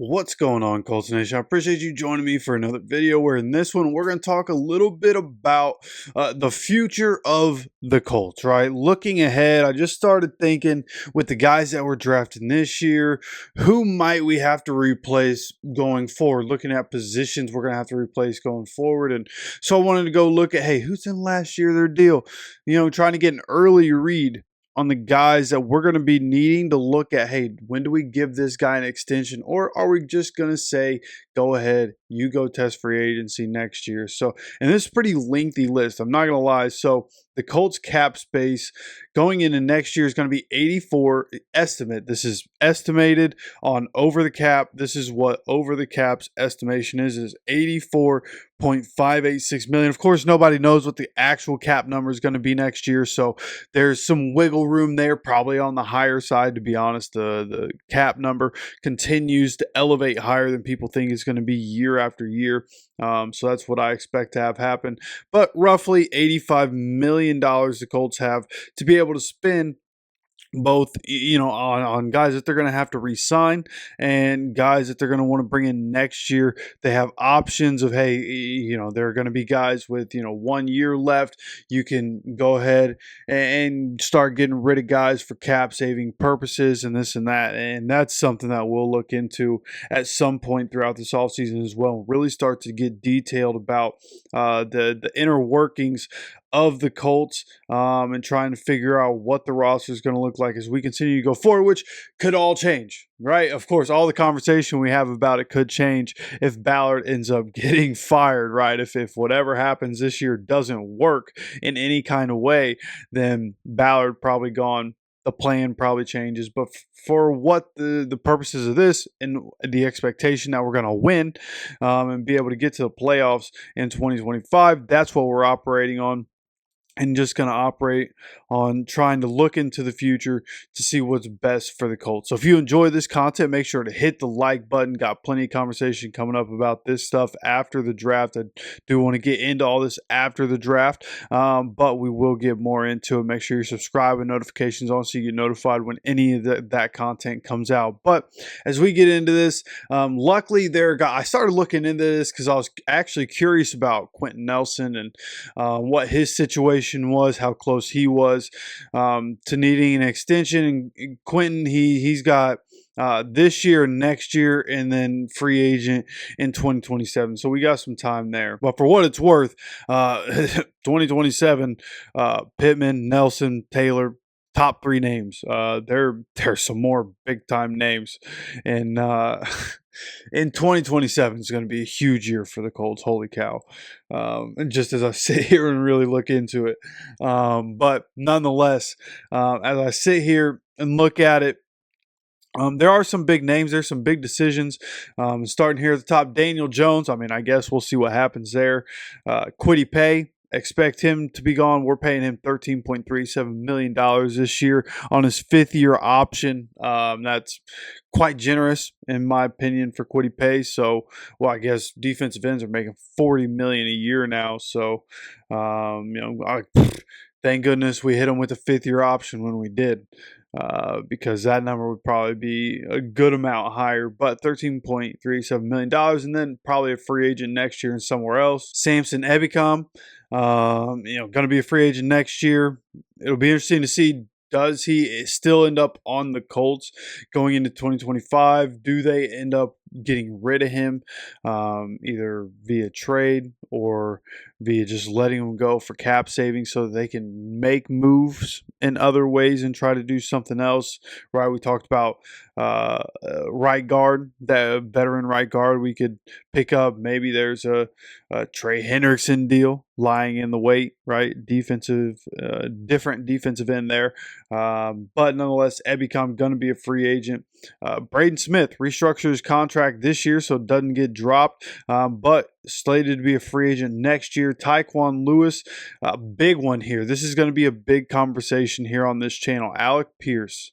What's going on, Colts Nation? I appreciate you joining me for another video where in this one we're going to talk a little bit about the future of the Colts, right? Looking ahead, I just started thinking with the guys that were drafted this year, who might we have to replace going forward? Looking at positions we're going to have to replace going forward. And so I wanted to go look at, hey, who's in last year their deal? Trying to get an early read on the guys that we're going to be needing to look at. Hey, when do we give this guy an extension, or are we just going to say, go ahead, you go test free agency next year? So, and this is a pretty lengthy list, I'm not going to lie. So the Colts cap space going into next year is going to be 84 estimate. This is estimated on over the cap. This is what over the cap's estimation is 84.586 million. Of course, nobody knows what the actual cap number is going to be next year, so there's some wiggle room there, probably on the higher side, to be honest. The cap number continues to elevate higher than people think it's going to be year after year. So that's what I expect to have happen. But roughly $85 million the Colts have to be able to spend both on guys that they're going to have to re-sign and guys that they're going to want to bring in next year. They have options of, hey, there are going to be guys with 1 year left. You can go ahead and start getting rid of guys for cap saving purposes and this and that, and that's something that we'll look into at some point throughout this offseason as well. Really start to get detailed about the inner workings of the Colts and trying to figure out what the roster is going to look like as we continue to go forward, which could all change, right? Of course, all the conversation we have about it could change if Ballard ends up getting fired, right? If whatever happens this year doesn't work in any kind of way, then Ballard probably gone. The plan probably changes, but for what the purposes of this and the expectation that we're going to win and be able to get to the playoffs in 2025, that's what we're operating on. And just going to operate on trying to look into the future to see what's best for the Colts. So if you enjoy this content, make sure to hit the like button. Got plenty of conversation coming up about this stuff after the draft. I do want to get into all this after the draft, but we will get more into it. Make sure you subscribe and notifications on so you get notified when any of that content comes out. But as we get into this, luckily I started looking into this because I was actually curious about Quinton Nelson and what his situation was, how close he was to needing an extension. And Quinton, he's got this year, next year, and then free agent in 2027. So we got some time there. But for what it's worth, 2027, Pittman, Nelson, Taylor, top three names. There's some more big time names, and in 2027 is going to be a huge year for the Colts. Holy cow! And just as I sit here and really look into it, but nonetheless, as I sit here and look at it. There are some big names. There's some big decisions. Starting here at the top, Daniel Jones. I mean, I guess we'll see what happens there. Quiddy Pay. Expect him to be gone. We're paying him $13.37 million this year on his fifth-year option. That's quite generous, in my opinion, for Quiddy Pay. So, well, I guess defensive ends are making $40 million a year now. So, thank goodness we hit him with a fifth-year option when we did. Because that number would probably be a good amount higher, but $13.37 million, and then probably a free agent next year and somewhere else. Samson Ebicom, going to be a free agent next year. It'll be interesting to see, does he still end up on the Colts going into 2025? Do they end up getting rid of him either via trade or via just letting him go for cap savings so that they can make moves in other ways and try to do something else, right? We talked about right guard, that veteran right guard we could pick up. Maybe there's a Trey Hendrickson deal lying in the wait, right? Different defensive end there. But nonetheless, Ebicom going to be a free agent. Braden Smith restructures his contract this year so it doesn't get dropped, but slated to be a free agent next year. Tyquan Lewis, a big one here. This is going to be a big conversation here on this channel. Alec Pierce,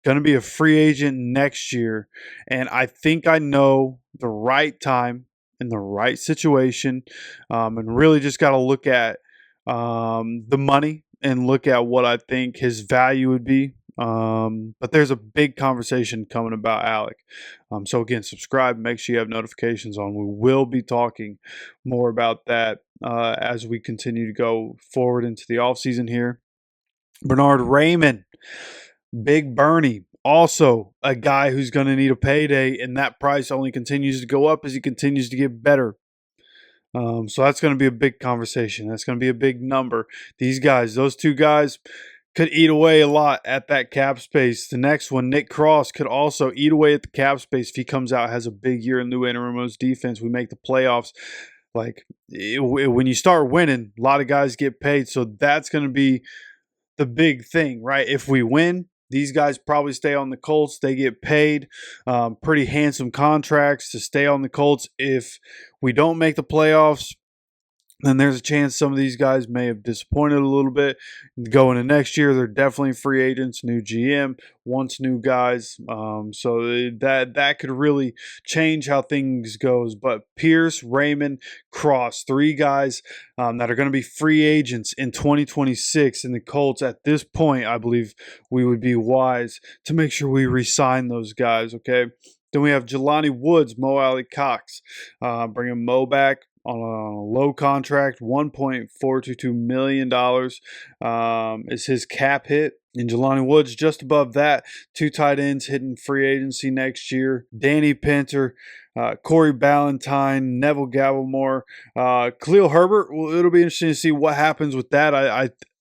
going to be a free agent next year, and I think I know the right time in the right situation, and really just got to look at the money and look at what I think his value would be But there's a big conversation coming about Alec. So again, subscribe, make sure you have notifications on. We will be talking more about that as we continue to go forward into the offseason here. Bernard Raymond, Big Bernie, also a guy who's going to need a payday, and that price only continues to go up as he continues to get better. So that's going to be a big conversation. That's going to be a big number. These guys, those two guys, could eat away a lot at that cap space. The next one, Nick Cross, could also eat away at the cap space if he comes out, has a big year in Lou Anarumo's defense. We make the playoffs. When you start winning, a lot of guys get paid. So that's going to be the big thing, right? If we win, these guys probably stay on the Colts. They get paid pretty handsome contracts to stay on the Colts. If we don't make the playoffs, then there's a chance some of these guys may have disappointed a little bit. Going into next year, they're definitely free agents, new GM, wants new guys. So that could really change how things goes. But Pierce, Raymond, Cross, three guys that are going to be free agents in 2026 in the Colts. At this point, I believe we would be wise to make sure we re-sign those guys, okay? Then we have Jelani Woods, Mo Alley Cox. Bringing Mo back on a low contract, $1.422 million is his cap hit. And Jelani Woods just above that. Two tight ends hitting free agency next year. Danny Pinter, Corey Ballantyne, Neville Gallimore, Khalil Herbert. Well, it'll be interesting to see what happens with that.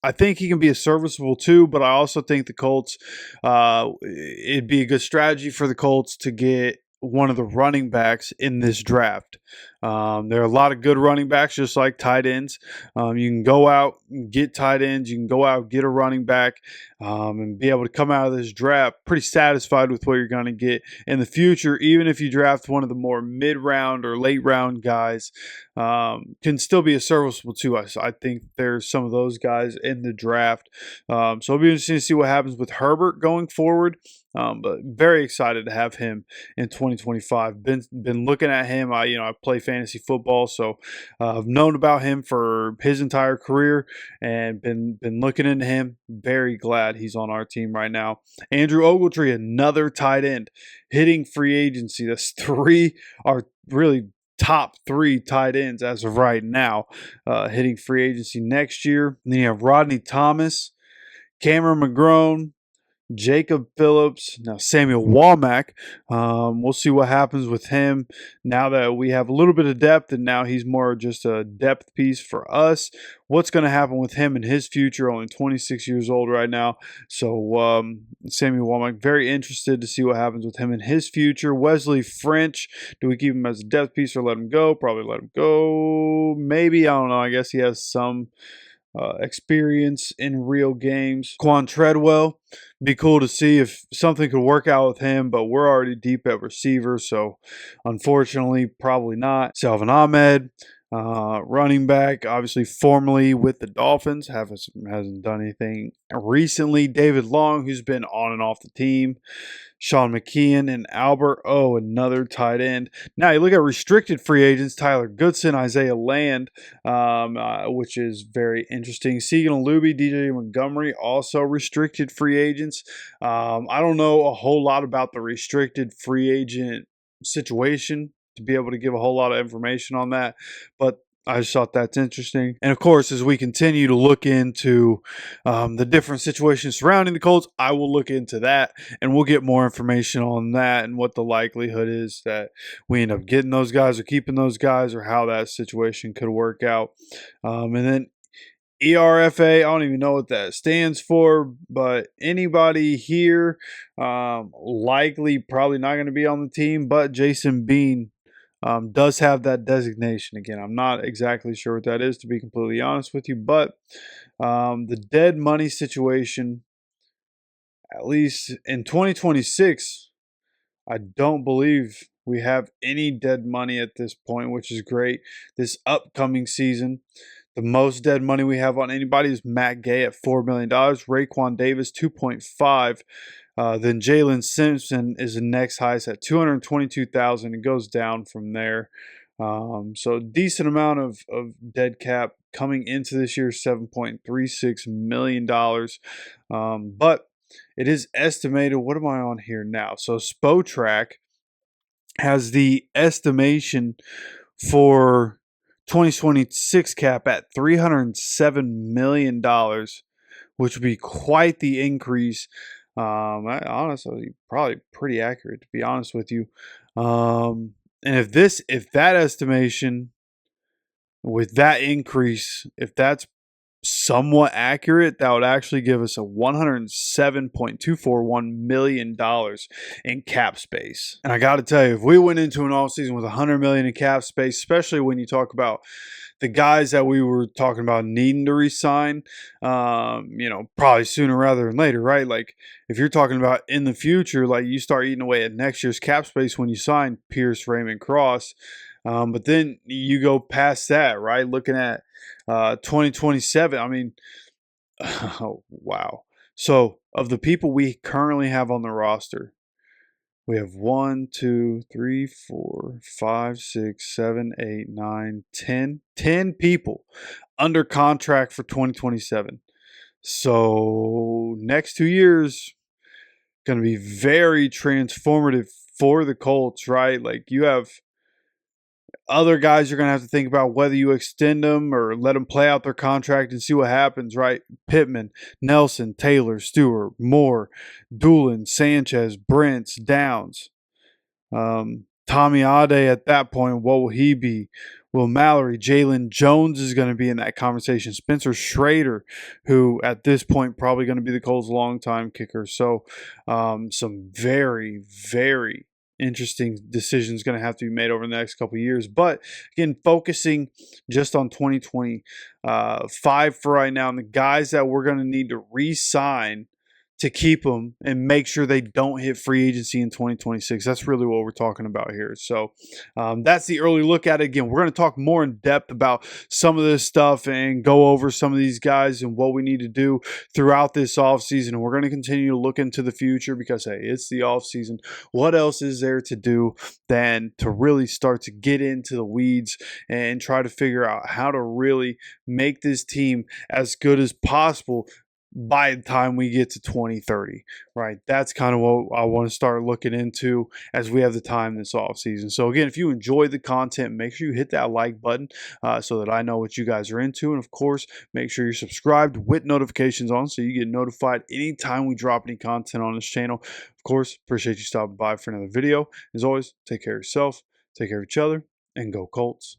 I think he can be a serviceable too, but I also think the Colts, it'd be a good strategy for the Colts to get one of the running backs in this draft. There are a lot of good running backs, just like tight ends. You can go out and get tight ends. You can go out, get a running back, and be able to come out of this draft pretty satisfied with what you're going to get in the future. Even if you draft one of the more mid-round or late-round guys, can still be a serviceable to us. I think there's some of those guys in the draft. So it'll be interesting to see what happens with Herbert going forward. But very excited to have him in 2025. Been looking at him. I play fantasy football, so I've known about him for his entire career and been looking into him. Very glad he's on our team right now. Andrew Ogletree, another tight end, hitting free agency. That's three are really top three tight ends as of right now, hitting free agency next year. And then you have Rodney Thomas, Cameron McGrone, Jacob Phillips, now Samuel Womack. We'll see what happens with him now that we have a little bit of depth and now he's more just a depth piece for us. What's going to happen with him in his future? Only 26 years old right now. So Samuel Womack, very interested to see what happens with him in his future. Wesley French, do we keep him as a depth piece or let him go? Probably let him go. Maybe, I don't know. I guess he has some experience in real games. Quan Treadwell, be cool to see if something could work out with him, but we're already deep at receiver, so unfortunately, probably not. Salvin Ahmed, running back, obviously formerly with the Dolphins, hasn't done anything recently. David Long, who's been on and off the team. Sean McKeon and Albert O, another tight end. Now you look at restricted free agents: Tyler Goodson, Isaiah Land, which is very interesting. Segan Alubi, DJ Montgomery, also restricted free agents. I don't know a whole lot about the restricted free agent situation to be able to give a whole lot of information on that, but I just thought that's interesting. And of course, as we continue to look into the different situations surrounding the Colts, I will look into that and we'll get more information on that and what the likelihood is that we end up getting those guys or keeping those guys or how that situation could work out. And then ERFA, I don't even know what that stands for, but anybody here likely probably not going to be on the team, but Jason Bean does have that designation. Again, I'm not exactly sure what that is, to be completely honest with you, but the dead money situation, at least in 2026, I don't believe we have any dead money at this point, which is great. This upcoming season, the most dead money we have on anybody is Matt Gay at $4 million. Raekwon Davis, 2.5. Then Jalen Simpson is the next highest at $222,000. It goes down from there. So decent amount of dead cap coming into this year, $7.36 million. But it is estimated. What am I on here now? So Spotrac has the estimation for 2026 cap at $307 million, which would be quite the increase. Honestly, probably pretty accurate, to be honest with you. And if that estimation with that increase, if that's somewhat accurate, that would actually give us a $107.241 million in cap space. And I got to tell you, if we went into an offseason with $100 million in cap space, especially when you talk about the guys that we were talking about needing to resign, probably sooner rather than later, right? Like if you're talking about in the future, like you start eating away at next year's cap space when you sign Pierce, Raymond, Cross. But then you go past that, right? Looking at 2027. I mean, oh, wow. So of the people we currently have on the roster, we have 1, 2, 3, 4, 5, 6, 7, 8, 9, 10. 10 people under contract for 2027. So next 2 years going to be very transformative for the Colts, right? Like you have other guys you're going to have to think about whether you extend them or let them play out their contract and see what happens, right? Pittman, Nelson, Taylor, Stewart, Moore, Doolin, Sanchez, Brents, Downs. Tommy Ade at that point, what will he be? Will Mallory, Jalen Jones is going to be in that conversation. Spencer Schrader, who at this point probably going to be the Colts' longtime kicker. So some very, very interesting decisions going to have to be made over the next couple of years. But again, focusing just on 2025 for right now, and the guys that we're going to need to re-sign to keep them and make sure they don't hit free agency in 2026. That's really what we're talking about here. So that's the early look at it. Again, we're going to talk more in depth about some of this stuff and go over some of these guys and what we need to do throughout this offseason. And we're going to continue to look into the future because, hey, it's the offseason. What else is there to do than to really start to get into the weeds and try to figure out how to really make this team as good as possible by the time we get to 2030, right? That's kind of what I want to start looking into as we have the time this off season. So again, if you enjoy the content, make sure you hit that like button so that I know what you guys are into. And of course, make sure you're subscribed with notifications on so you get notified anytime we drop any content on this channel. Of course, appreciate you stopping by for another video. As always, take care of yourself, take care of each other, and go Colts.